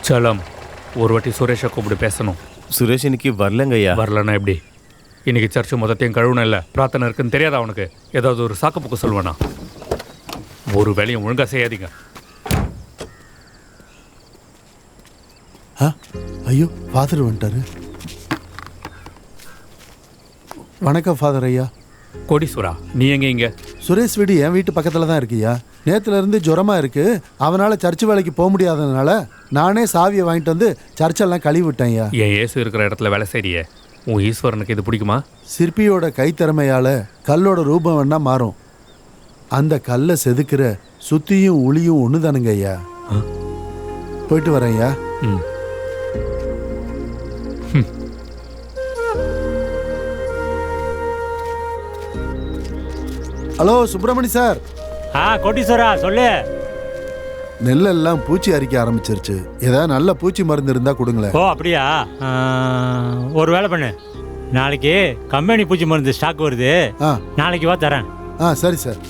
சலம், ஒரு வாட்டி சுரேஷை கூப்பிட்டு பேசணும். சுரேஷ் இன்னைக்கு வரலங்கய்யா. வரலன்னா எப்படி? இன்னைக்கு சர்ச்சு மொத்தத்தையும் கழுவுன இல்லை, பிரார்த்தனை இருக்குன்னு தெரியாதா அவனுக்கு? ஏதாவது ஒரு சாக்குப்போக்கு சொல்லுவானா? ஒரு வேலையும் ஒழுங்காக செய்யாதீங்க. ஐயோ, ஃபாதர் வந்துட்டாரு. வணக்கம் ஃபாதர் ஐயா. கோடீஸ்வரா, நீ எங்க இங்க? சுரேஷ் வீடு என் வீட்டு பக்கத்தில் தான் இருக்குய்யா. நேற்றுல இருந்து ஜுரமா இருக்கு. அவனால் சர்ச்சு வேலைக்கு போக முடியாததுனால நானே சாவியை வாங்கிட்டு வந்து சர்ச்செல்லாம் கழுவி விட்டேன்யா. என் இயேசு இருக்கிற இடத்துல வேலை செய்றியே, உன் ஈஸ்வரனுக்கு இது பிடிக்குமா? சிற்பியோட கைத்திறமையால் கல்லோட ரூபம் வேணா மாறும். அந்த கல்லை செதுக்கிற சுத்தியும் உளியும் ஒன்று தானுங்க ஐயா. போயிட்டு வரேன் ஐயா. Hello Subramani sir. கோட்டீஸ்வரா சொல்லு. நெல்லெல்லாம் பூச்சி அரிக்க ஆரம்பிச்சிருச்சு. ஏதாவது நல்ல பூச்சி மருந்து இருந்தா கொடுங்களேன். ஓ அப்படியா? ஒரு வேலை பண்ணு, நாளைக்கு கம்பெனி பூச்சி மருந்து ஸ்டாக் வருது, நாளைக்கு வா தரேன். சரி சார்.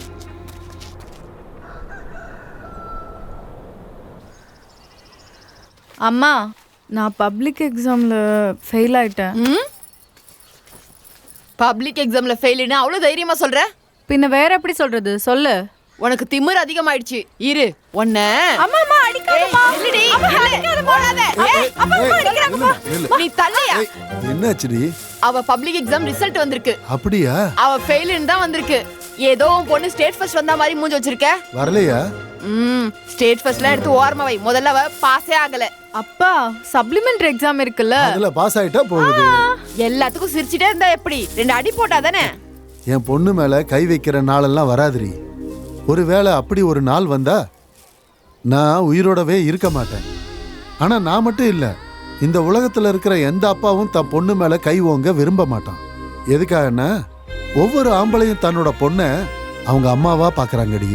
அம்மா, நான் பப்ளிக் எக்ஸாம்ல ஃபெயில் ஆயிட்டேன். பப்ளிக் எக்ஸாம்ல ஃபெயில்னா அவ்வளவு தைரியமா சொல்ற? பின்ன வேற எப்படி சொல்றது? சொல்லு. உனக்கு திமிர் அதிகமாயிடுச்சு. இரு ஒண்ண. அம்மா அம்மா அடிக்காதம்மா. இல்லடி, போடாத. அம்மா அடிக்கறாங்கம்மா. நீ தள்ளையா? என்னாச்சுடி? அவ பப்ளிக் எக்ஸாம் ரிசல்ட் வந்திருக்கு. அப்படியா? அவ ஃபெயில்னு தான் வந்திருக்கு. ஏதோ உன் பொண்ணு ஸ்டேட் ஃபர்ஸ்ட் வந்த மாதிரி மூஞ்சி வச்சிருக்க. வரலையா? ஸ்டேட் ஃபர்ஸ்ட்லாம் எடுத்து ஓரமா வை. முதல்ல அவ பாஸே ஆகல. அப்பா, சப்ளிமெண்டரி எக்ஸாம் இருக்குல்ல, அதுல பாஸ் ஆயிட்டா போகுது. எல்லாத்துக்கும் சிரிச்சிட்டே இருந்தா எப்படி? 2 அடி போட்டாதானே? என் பொண்ணு மேல கை வைக்கிற நாளெல்லாம் வராதுரி. ஒருவேளை அப்படி ஒரு நாள் வந்தா நான் உயிரோடவே இருக்க மாட்டேன். ஆனா நான் மட்டும் இல்ல, இந்த உலகத்துல இருக்கிற எந்த அப்பாவும் தன் பொண்ணு மேல கை ஓங்க விரும்ப மாட்டான். எதுக்காகன்னா ஒவ்வொரு ஆம்பளையும் தன்னோட பொண்ணை அவங்க அம்மாவா பாக்குறாங்கடி.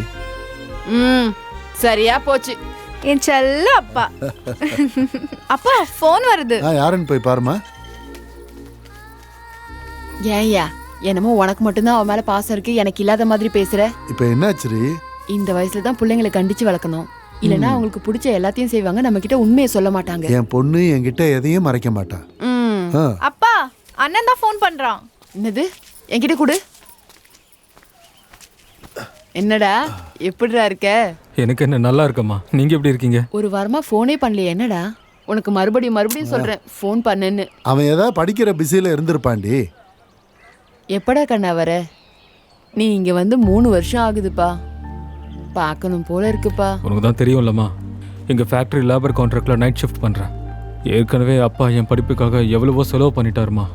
சரியா போச்சு என் செல்ல அப்பா. அப்பா போன் வருது. யாருன்னு போய் பாருமா. ஏன்யா என்னமோ உனக்கு மட்டும்தான் அவன் மேல பாசம் இருக்கு, எனக்கு இல்லாத மாதிரி பேசுற? இப்ப என்னாச்சுரி? இந்த வயசுல தான் பிள்ளைங்களை கண்டிச்சு வளர்க்கணும். இல்லனா அவங்களுக்கு பிடிச்ச எல்லாத்தையும் செய்வாங்க, நம்ம கிட்ட உண்மையை சொல்ல மாட்டாங்க. என் பொண்ணு என்கிட்ட எதையும் மறைக்க மாட்டான். அப்பா, அண்ணன் தான் போன் பண்றான். என்னது? என்கிட்ட கொடு. என்னடா எப்படிடா இருக்க? எனக்கு என்ன, நல்லா இருக்கம்மா. நீங்க எப்படி இருக்கீங்க? ஒரு வாரமா போனே பண்ணலையே, என்னடா? உனக்கு மறுபடியும் சொல்றேன், போன் பண்ணுன்னு. அவன் ஏதாவது படிக்கிற பிஸியில இருந்திருப்பாண்டி. எப்படா கண்ணா வர? நீ இங்க வந்து 3 வருஷம் ஆகுதுப்பா. பார்க்கணும் போல இருக்குப்பா. உனக்கு தான் தெரியும்லம்மா, எங்க ஃபேக்டரி லேபர் கான்ட்ராக்ட்ல நைட் ஷிஃப்ட் பண்றேன். ஏற்கனவே அப்பா என் படிப்புக்காக எவ்வளவோ செலவு பண்ணிட்டாருமா.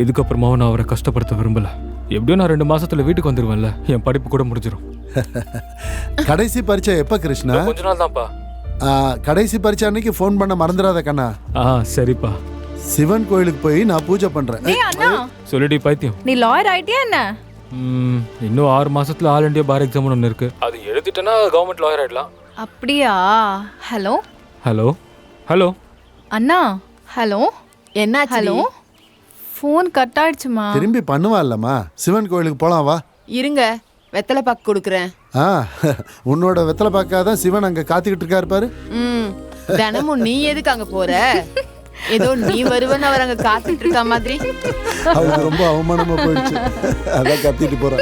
இதுக்கப்புறமாவும் நான் அவரை கஷ்டப்படுத்த விரும்பல. எப்படியும் நான் 2 மாசத்துல வீட்டுக்கு வந்துருவேன்ல, என் படிப்பு கூட முடிஞ்சிடும். கடைசி பரீட்சை எப்ப கிருஷ்ணா? கொஞ்ச நாள் தான்ப்பா. கடைசி பரீட்சை அன்னைக்கு ஃபோன் பண்ண மறந்துடாத கண்ணா. சரிப்பா. சிவன் கோயிலுக்கு போய் நான் பூஜை பண்றேன். சொல்லிடி பைத்தியம். நீ லாயர் ஆயிட்டியா என்ன? இன்னும் 6 மாசத்துல ஆல் இண்டியா பார் எக்ஸாம் ஒன்று இருக்கு. அது எழுதிட்டேன்னா கவர்மெண்ட் லாயர் ஆயிடலாம். அப்படியா? ஹலோ ஹலோ ஹலோ அண்ணா. ஹலோ என்ன? ஹலோ, ஃபோன் கட் ஆயிடுச்சுமா. திரும்பி பண்ணுவான்லம்மா. சிவன் கோயிலுக்கு போலாம் வா. இருங்க, வெத்தலை பாக்கு கொடுக்குறேன். உன்னோட வெத்தலை பாக்காதான் சிவன் அங்க காத்துக்கிட்டு இருக்காரு பாரு. தினமும் நீ எதுக்கு அங்க போற? ஏதோ நீ வருவன்னு அவர் அங்க காத்துட்டு இருக்க மாதிரி. அவருக்கு ரொம்ப அவமானமா போயிடுச்சு, அதான் கத்திட்டு போறேன்.